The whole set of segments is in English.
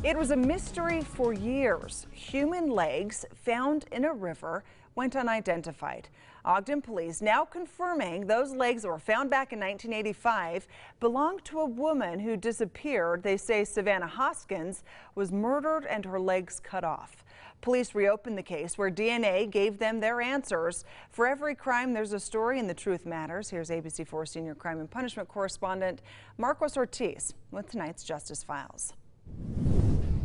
It was a mystery for years. Human legs found in a river went unidentified. Ogden police now confirming those legs that were found back in 1985 belonged to a woman who disappeared. They say Savannah Hoskins was murdered and her legs cut off. Police reopened the case where DNA gave them their answers. For every crime, there's a story, and the truth matters. Here's ABC4 senior crime and punishment correspondent Marcos Ortiz with tonight's Justice Files.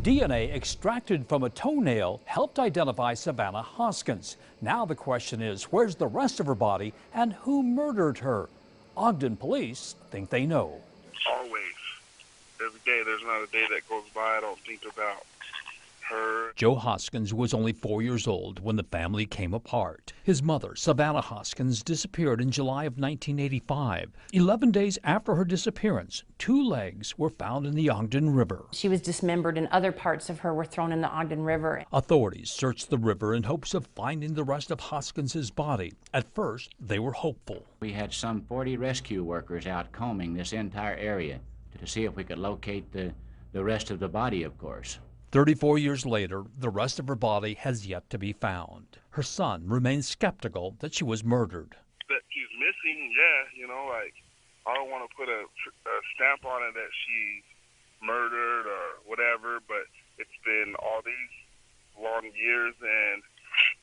DNA extracted from a toenail helped identify Savannah Hoskins. Now the question is, where's the rest of her body and who murdered her? Ogden police think they know. Always. Every day, there's not a day that goes by I don't think about her. Joe Hoskins was only 4 years old when the family came apart. His mother, Savannah Hoskins, disappeared in July of 1985. 11 days after her disappearance, 2 legs were found in the Ogden River. She was dismembered and other parts of her were thrown in the Ogden River. Authorities searched the river in hopes of finding the rest of Hoskins's body. At first, they were hopeful. We had some 40 rescue workers out combing this entire area to see if we could locate the rest of the body, of course. 34 years later, the rest of her body has yet to be found. Her son remains skeptical that she was murdered. That she's missing, yeah, you know, like, I don't want to put a stamp on it that she's murdered or whatever, but it's been all these long years and,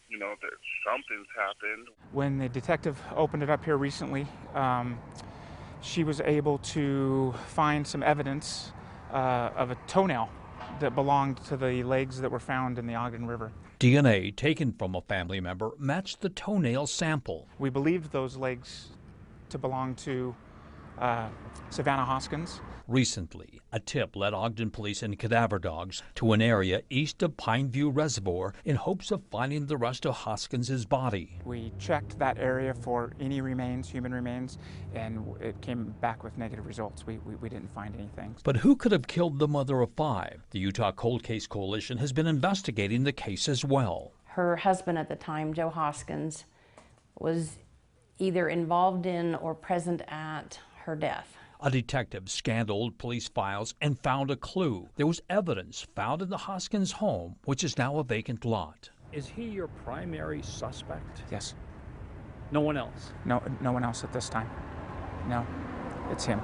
you know, that something's happened. When the detective opened it up here recently, she was able to find some evidence of a toenail that belonged to the legs that were found in the Ogden River. DNA taken from a family member matched the toenail sample. We believed those legs to belong to Savannah Hoskins. Recently, a tip led Ogden police and cadaver dogs to an area east of Pineview Reservoir in hopes of finding the rest of Hoskins's body. We checked that area for any remains, human remains, and it came back with negative results. We didn't find anything. But who could have killed the mother of 5? The Utah Cold Case Coalition has been investigating the case as well. Her husband at the time, Joe Hoskins, was either involved in or present at her death. A detective scanned old police files and found a clue. There was evidence found in the Hoskins home, which is now a vacant lot. Is he your primary suspect? Yes. No one else? No one else at this time. No, it's him.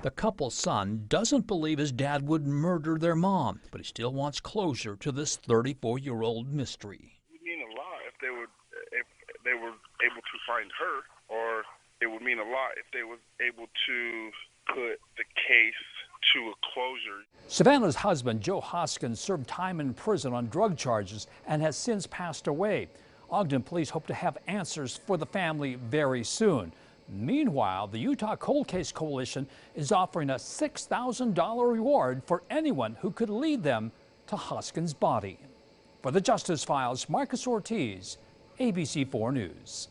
The couple's son doesn't believe his dad would murder their mom, but he still wants closure to this 34-year-old mystery. It would mean a lot if they were able to find her, or it would mean a lot if they were able to put the case to a closure. Savannah's husband, Joe Hoskins, served time in prison on drug charges and has since passed away. Ogden police hope to have answers for the family very soon. Meanwhile, the Utah Cold Case Coalition is offering a $6,000 reward for anyone who could lead them to Hoskins' body. For the Justice Files, Marcos Ortiz, ABC4 News.